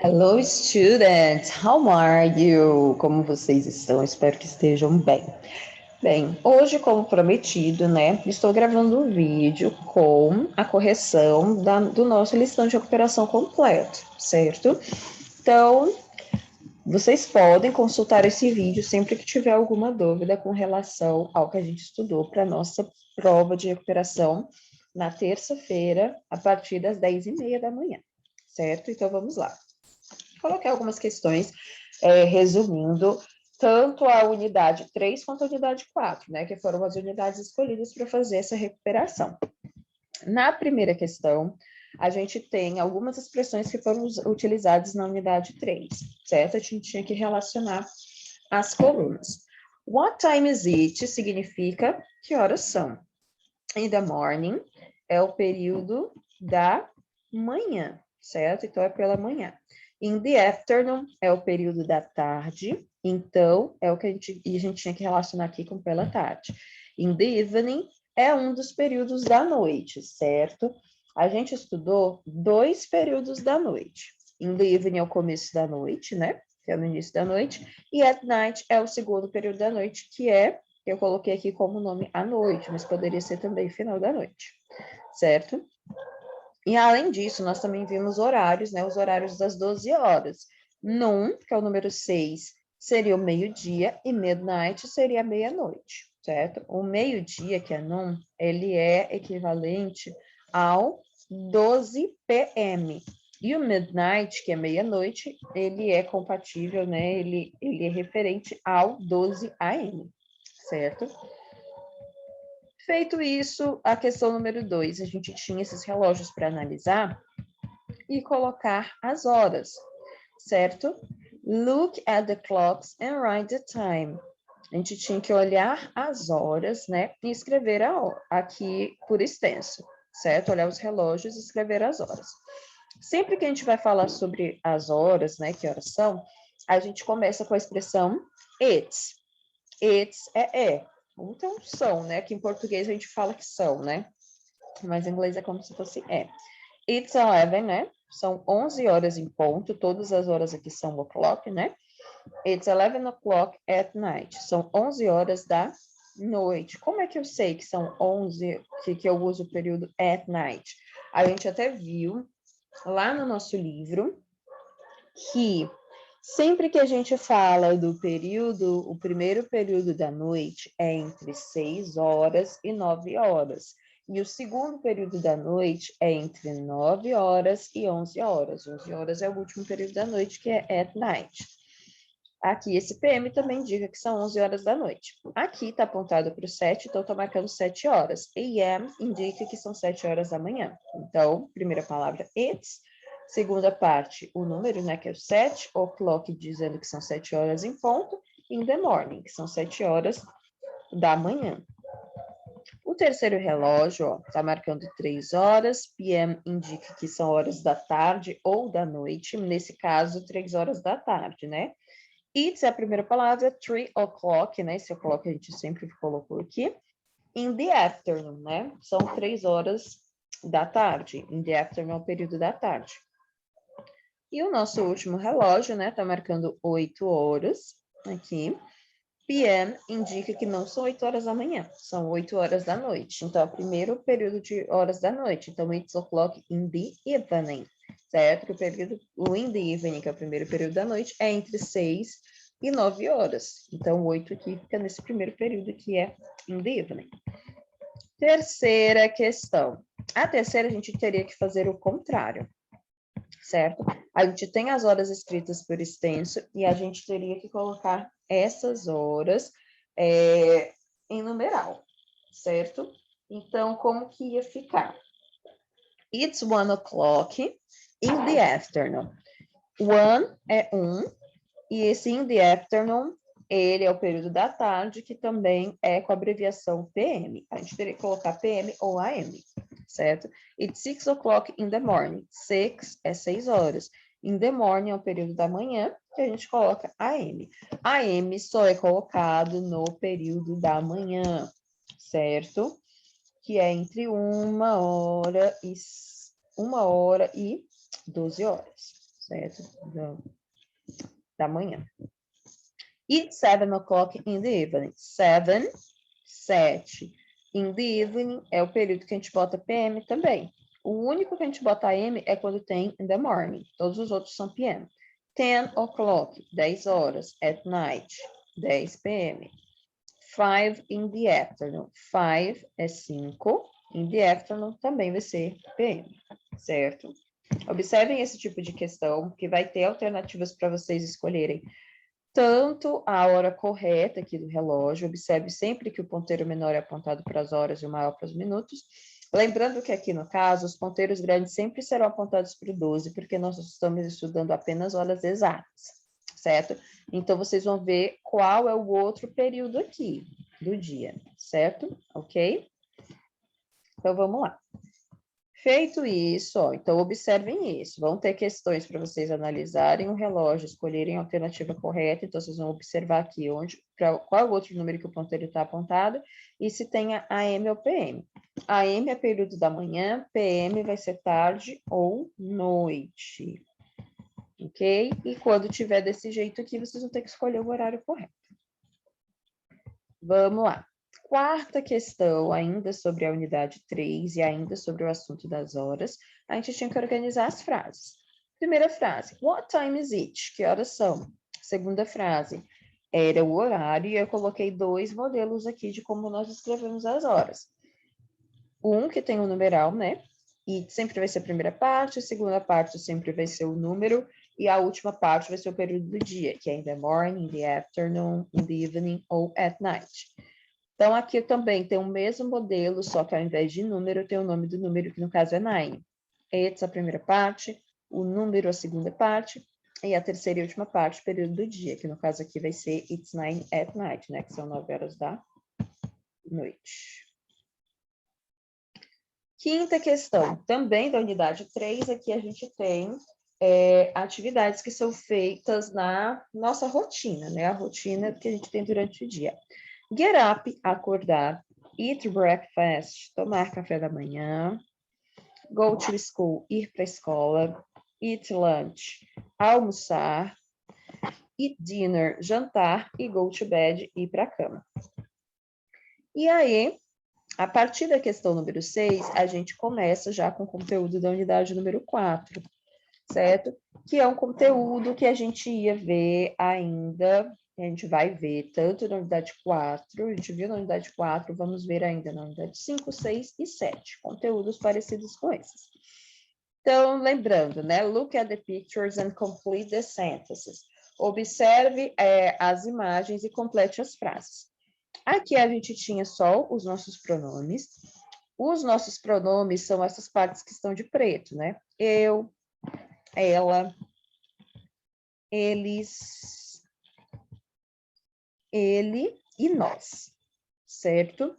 Hello, students. How are you? Como vocês estão? Espero que estejam bem. Bem, hoje, como prometido, né, estou gravando um vídeo com a correção do nosso listão de recuperação completo, certo? Então, vocês podem consultar esse vídeo sempre que tiver alguma dúvida com relação ao que a gente estudou para a nossa prova de recuperação na terça-feira, a partir das 10h30 da manhã, certo? Então, vamos lá. Coloquei algumas questões, resumindo, tanto a unidade 3 quanto a unidade 4, né, que foram as unidades escolhidas para fazer essa recuperação. Na primeira questão, a gente tem algumas expressões que foram utilizadas na unidade 3, certo? A gente tinha que relacionar as colunas. What time is it significa que horas são. In the morning é o período da manhã, certo? Então, é pela manhã. In the afternoon é o período da tarde, então é o que a gente tinha que relacionar aqui com pela tarde. In the evening é um dos períodos da noite, certo? A gente estudou 2 períodos da noite. In the evening é o começo da noite, né? Que é no início da noite. E at night é o segundo período da noite, que eu coloquei aqui como nome à noite, mas poderia ser também final da noite, certo? E, além disso, nós também vimos horários, né? Os horários das 12 horas. Noon, que é o número 6, seria o meio-dia, e midnight seria a meia-noite, certo? O meio-dia, que é noon, ele é equivalente ao 12 p.m. E o midnight, que é meia-noite, ele é compatível, né? Ele é referente ao 12 a.m., certo? Feito isso, a questão número 2, a gente tinha esses relógios para analisar e colocar as horas, certo? Look at the clocks and write the time. A gente tinha que olhar as horas, né? E escrever a hora, aqui por extenso, certo? Olhar os relógios e escrever as horas. Sempre que a gente vai falar sobre as horas, né? Que horas são, a gente começa com a expressão it's. It's é. Então, são, né? Que em português a gente fala que são, né? Mas em inglês é como se fosse é. It's 11, né? São 11 horas em ponto. Todas as horas aqui são o'clock, né? It's 11 o'clock at night. São 11 horas da noite. Como é que eu sei que são 11, que eu uso o período at night? A gente até viu lá no nosso livro que sempre que a gente fala do período, o primeiro período da noite é entre 6 horas e 9 horas. E o segundo período da noite é entre 9 horas e 11 horas. 11 horas é o último período da noite, que é at night. Aqui, esse PM também indica que são 11 horas da noite. Aqui está apontado para o 7, então estou marcando 7 horas. AM indica que são 7 horas da manhã. Então, primeira palavra, it's. Segunda parte, o número, né, que é o 7, o'clock dizendo que são 7 horas em ponto, in the morning, que são 7 horas da manhã. O terceiro relógio está marcando 3 horas, PM indica que são horas da tarde ou da noite, nesse caso, 3 horas da tarde, né? It's é a primeira palavra, 3 o'clock, né? Esse o'clock a gente sempre colocou aqui. In the afternoon, né? São 3 horas da tarde. In the afternoon é o período da tarde. E o nosso último relógio, né? Tá marcando 8 horas aqui. PM indica que não são 8 horas da manhã, são 8 horas da noite. Então, é o primeiro período de horas da noite. Então, it's o'clock in the evening, certo? Que o in the evening, que é o primeiro período da noite, é entre 6 e 9 horas. Então, 8 aqui fica nesse primeiro período, que é in the evening. Terceira questão. A terceira, a gente teria que fazer o contrário, certo? A gente tem as horas escritas por extenso e a gente teria que colocar essas horas em numeral, certo? Então, como que ia ficar? It's 1 o'clock in the afternoon. 1 é 1, e esse in the afternoon, ele é o período da tarde, que também é com a abreviação PM. A gente teria que colocar PM ou AM, certo? It's 6 o'clock in the morning. 6 é 6 horas. In the morning é o período da manhã, que a gente coloca AM. AM só é colocado no período da manhã, certo? Que é entre 1 hora e 12 horas, certo? Da manhã. It's 7 o'clock in the evening. 7, 7. In the evening é o período que a gente bota PM também. O único que a gente bota AM é quando tem in the morning. Todos os outros são PM. 10 o'clock, 10 horas. At night, 10 PM. 5 in the afternoon. 5 é 5. In the afternoon também vai ser PM, certo? Observem esse tipo de questão, que vai ter alternativas para vocês escolherem tanto a hora correta aqui do relógio, observe sempre que o ponteiro menor é apontado para as horas e o maior para os minutos. Lembrando que aqui no caso, os ponteiros grandes sempre serão apontados para o 12, porque nós estamos estudando apenas horas exatas, certo? Então, vocês vão ver qual é o outro período aqui do dia, certo? Ok? Então, vamos lá. Feito isso, ó, então observem isso. Vão ter questões para vocês analisarem o relógio, escolherem a alternativa correta. Então, vocês vão observar aqui qual é o outro número que o ponteiro está apontado e se tem a AM ou PM. AM é período da manhã, PM vai ser tarde ou noite. Ok? E quando tiver desse jeito aqui, vocês vão ter que escolher o horário correto. Vamos lá. Quarta questão, ainda sobre a unidade 3 e ainda sobre o assunto das horas, a gente tinha que organizar as frases. Primeira frase, what time is it? Que horas são? Segunda frase, era o horário e eu coloquei 2 modelos aqui de como nós escrevemos as horas. Um que tem um numeral, né? E sempre vai ser a primeira parte, a segunda parte sempre vai ser o número e a última parte vai ser o período do dia, que é in the morning, in the afternoon, in the evening ou at night. Então, aqui também tem o mesmo modelo, só que ao invés de número, tem o nome do número, que no caso é 9. It's a primeira parte, o número a segunda parte, e a terceira e última parte, período do dia, que no caso aqui vai ser It's 9 at night, né? Que são 9 horas da noite. Quinta questão, também da unidade 3, aqui a gente tem atividades que são feitas na nossa rotina, né? A rotina que a gente tem durante o dia. Get up, acordar. Eat breakfast, tomar café da manhã. Go to school, ir para a escola. Eat lunch, almoçar. Eat dinner, jantar. E go to bed, ir para a cama. E aí, a partir da questão número 6, a gente começa já com o conteúdo da unidade número 4, certo? Que é um conteúdo que a gente ia ver ainda... A gente vai ver tanto na unidade 4, a gente viu na unidade 4, vamos ver ainda na unidade 5, 6 e 7, conteúdos parecidos com esses. Então, lembrando, né? Look at the pictures and complete the sentences. Observe as imagens e complete as frases. Aqui a gente tinha só os nossos pronomes. Os nossos pronomes são essas partes que estão de preto, né? Eu, ela, eles... ele e nós, certo?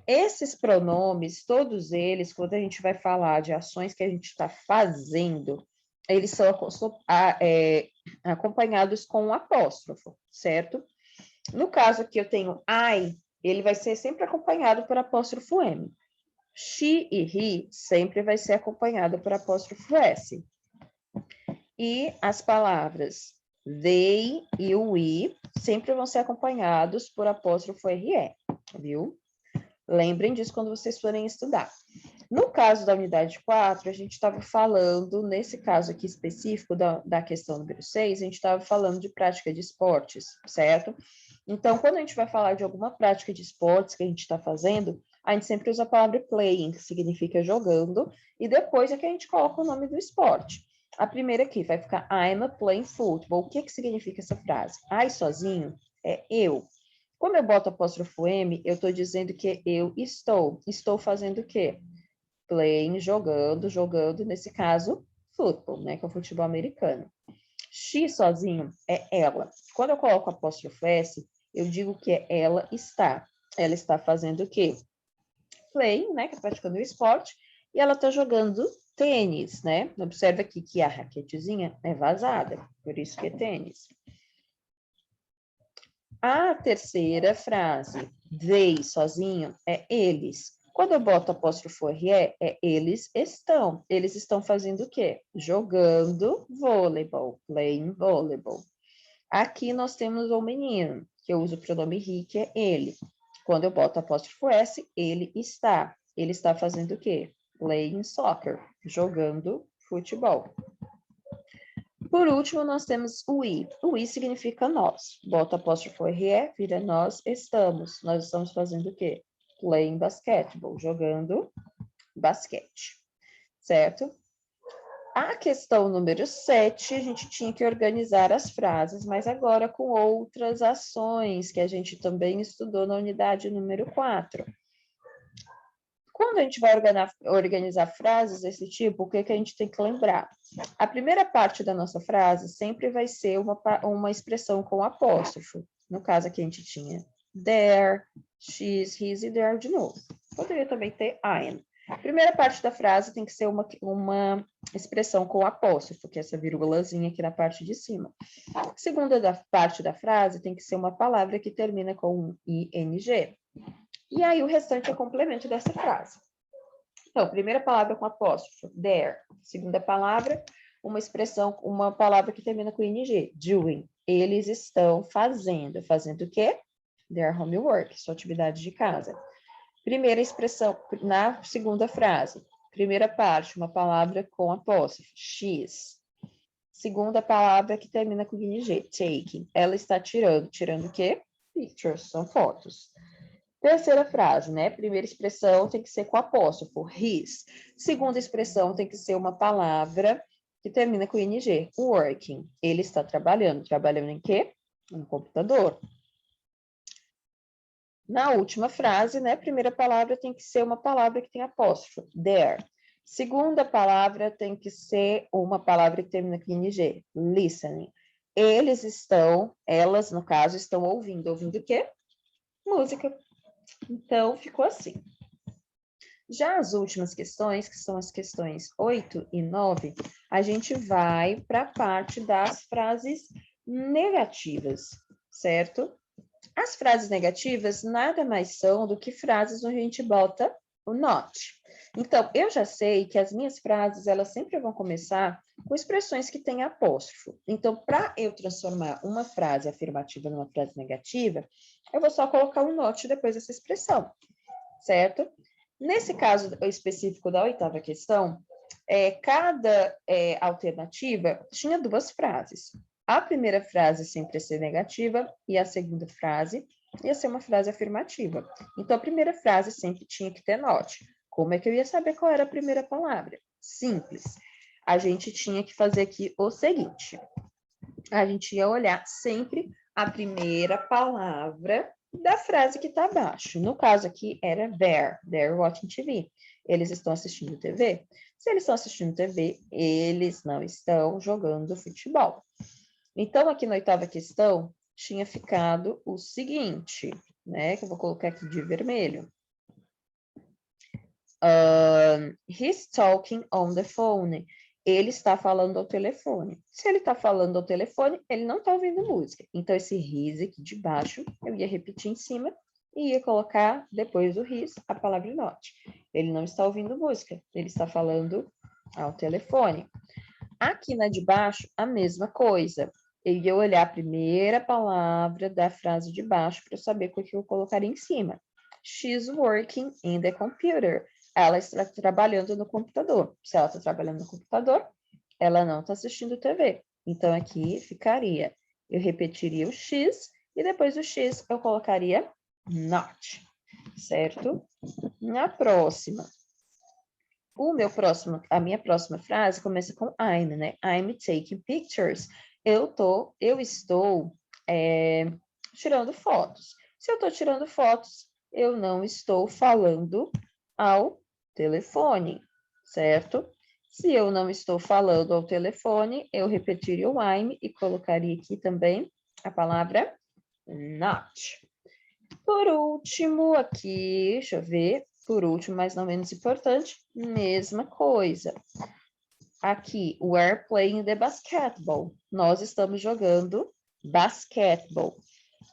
Esses pronomes, todos eles, quando a gente vai falar de ações que a gente está fazendo, eles são acompanhados com um apóstrofo, certo? No caso aqui eu tenho I, ele vai ser sempre acompanhado por apóstrofo M. She e he sempre vai ser acompanhado por apóstrofo S. E as palavras they e o we sempre vão ser acompanhados por apóstrofo RE, viu? Lembrem disso quando vocês forem estudar. No caso da unidade 4, a gente estava falando, nesse caso aqui específico da questão número 6, a gente estava falando de prática de esportes, certo? Então, quando a gente vai falar de alguma prática de esportes que a gente está fazendo, a gente sempre usa a palavra playing, que significa jogando, e depois é que a gente coloca o nome do esporte. A primeira aqui vai ficar I'm playing football. O que significa essa frase? I sozinho é eu. Quando eu boto apóstrofo M, eu estou dizendo que eu estou. Estou fazendo o quê? Playing, jogando, nesse caso, football, né? Que é o futebol americano. She sozinho é ela. Quando eu coloco apóstrofo S, eu digo que ela está. Ela está fazendo o quê? Playing, né? Que é praticando o esporte. E ela está jogando tênis, né? Observe aqui que a raquetezinha é vazada, por isso que é tênis. A terceira frase, they sozinho, é eles. Quando eu boto apóstrofo RE, é eles estão. Eles estão fazendo o quê? Jogando volleyball, playing volleyball. Aqui nós temos o menino, que eu uso o pronome he, que é ele. Quando eu boto apóstrofo S, ele está. Ele está fazendo o quê? Playing soccer, jogando futebol. Por último, nós temos o I. O I significa nós. Bota apóstrofo RE, vira nós estamos. Nós estamos fazendo o quê? Playing basketball, jogando basquete. Certo? A questão número 7, a gente tinha que organizar as frases, mas agora com outras ações que a gente também estudou na unidade número 4. Quando a gente vai organizar frases desse tipo, o que a gente tem que lembrar? A primeira parte da nossa frase sempre vai ser uma expressão com apóstrofo. No caso aqui a gente tinha there, she's, his e there de novo. Poderia também ter I'm. A primeira parte da frase tem que ser uma expressão com apóstrofo, que é essa vírgulazinha aqui na parte de cima. A segunda parte da frase tem que ser uma palavra que termina com um ing. E aí o restante é complemento dessa frase. Então, primeira palavra com apóstrofo, there. Segunda palavra, uma expressão, uma palavra que termina com ing, doing. Eles estão fazendo. Fazendo o quê? Their homework, sua atividade de casa. Primeira expressão, na segunda frase. Primeira parte, uma palavra com apóstrofo, she's. Segunda palavra que termina com ing, taking. Ela está tirando. Tirando o quê? Pictures, são fotos. Terceira frase, né? Primeira expressão tem que ser com apóstrofo, his. Segunda expressão tem que ser uma palavra que termina com ing, working. Ele está trabalhando. Trabalhando em quê? No computador. Na última frase, né? Primeira palavra tem que ser uma palavra que tem apóstrofo, there. Segunda palavra tem que ser uma palavra que termina com ing, listening. Eles estão, elas, no caso, estão ouvindo. Ouvindo o quê? Música. Então, ficou assim. Já as últimas questões, que são as questões 8 e 9, a gente vai para a parte das frases negativas, certo? As frases negativas nada mais são do que frases onde a gente bota o not. Então, eu já sei que as minhas frases, elas sempre vão começar com expressões que têm apóstrofo. Então, para eu transformar uma frase afirmativa numa frase negativa, eu vou só colocar um not depois dessa expressão, certo? Nesse caso específico da 8ª questão, cada alternativa tinha 2 frases. A primeira frase sempre ia ser negativa e a segunda frase ia ser uma frase afirmativa. Então, a primeira frase sempre tinha que ter not. Como é que eu ia saber qual era a primeira palavra? Simples. A gente tinha que fazer aqui o seguinte. A gente ia olhar sempre a primeira palavra da frase que está abaixo. No caso aqui era they're watching TV. Eles estão assistindo TV? Se eles estão assistindo TV, eles não estão jogando futebol. Então, aqui na 8ª questão, tinha ficado o seguinte, né? Que eu vou colocar aqui de vermelho. He's talking on the phone. Ele está falando ao telefone. Se ele está falando ao telefone, ele não está ouvindo música. Então, esse his aqui de baixo, eu ia repetir em cima e ia colocar depois do his a palavra not. Ele não está ouvindo música, ele está falando ao telefone. Aqui na de baixo, a mesma coisa. Eu ia olhar a primeira palavra da frase de baixo para saber o que eu colocaria em cima. She's working in the computer. Ela está trabalhando no computador. Se ela está trabalhando no computador, ela não está assistindo TV. Então, aqui ficaria, eu repetiria o X e depois do X eu colocaria not, certo? Na próxima, a minha próxima frase começa com I'm, né? I'm taking pictures. Eu estou tirando fotos. Se eu estou tirando fotos, eu não estou falando ao telefone, certo? Se eu não estou falando ao telefone, eu repetiria o I'm e colocaria aqui também a palavra not. Por último, aqui, deixa eu ver, por último, mas não menos importante, mesma coisa. Aqui, we're playing the basketball. Nós estamos jogando basquetebol.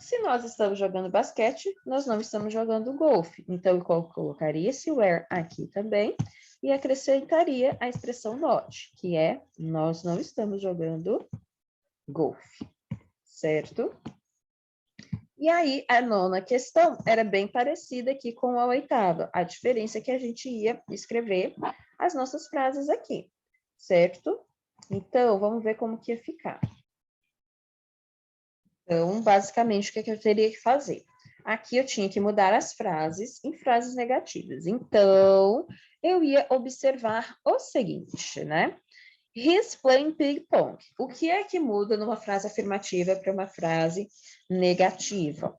Se nós estamos jogando basquete, nós não estamos jogando golfe. Então, eu colocaria esse where aqui também e acrescentaria a expressão not, que é nós não estamos jogando golfe, certo? E aí, a nona questão era bem parecida aqui com a oitava. A diferença é que a gente ia escrever as nossas frases aqui, certo? Então, vamos ver como que ia ficar. Então, basicamente, o que eu teria que fazer? Aqui eu tinha que mudar as frases em frases negativas. Então, eu ia observar o seguinte, né? He's playing ping pong. O que é que muda numa frase afirmativa para uma frase negativa?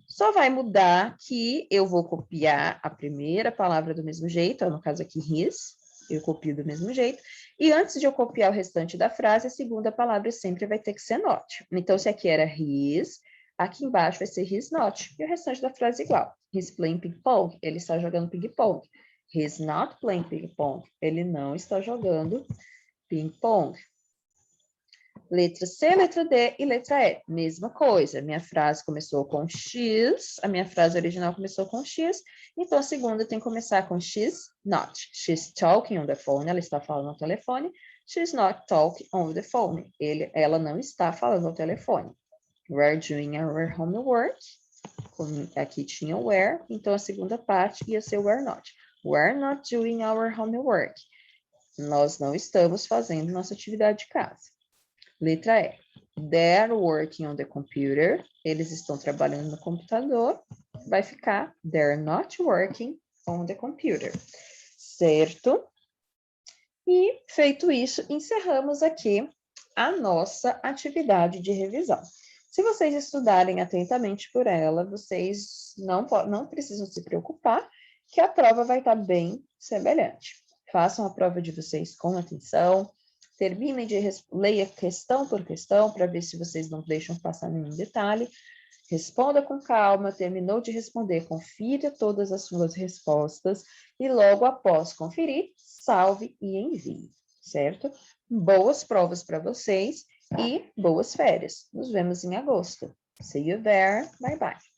Só vai mudar que eu vou copiar a primeira palavra do mesmo jeito, no caso aqui his, eu copio do mesmo jeito, e antes de eu copiar o restante da frase, a segunda palavra sempre vai ter que ser not. Então, se aqui era his, aqui embaixo vai ser his not, e o restante da frase igual. He's playing ping pong, ele está jogando ping pong. He's not playing ping pong, ele não está jogando ping-pong. Letra C, letra D e letra E. Mesma coisa. Minha frase começou com X, a minha frase original começou com X, então a segunda tem que começar com X, not. She's talking on the phone, ela está falando ao telefone. She's not talking on the phone. Ela não está falando ao telefone. We're doing our homework. Aqui tinha where, então a segunda parte ia ser we're not. We're not doing our homework. Nós não estamos fazendo nossa atividade de casa. Letra E. They're working on the computer. Eles estão trabalhando no computador. Vai ficar they're not working on the computer. Certo? E, feito isso, encerramos aqui a nossa atividade de revisão. Se vocês estudarem atentamente por ela, vocês não precisam se preocupar, que a prova vai estar bem semelhante. Façam a prova de vocês com atenção, terminem de leia questão por questão, para ver se vocês não deixam passar nenhum detalhe. Responda com calma, terminou de responder, confira todas as suas respostas e logo após conferir, salve e envie, certo? Boas provas para vocês e boas férias. Nos vemos em agosto. See you there. Bye, bye.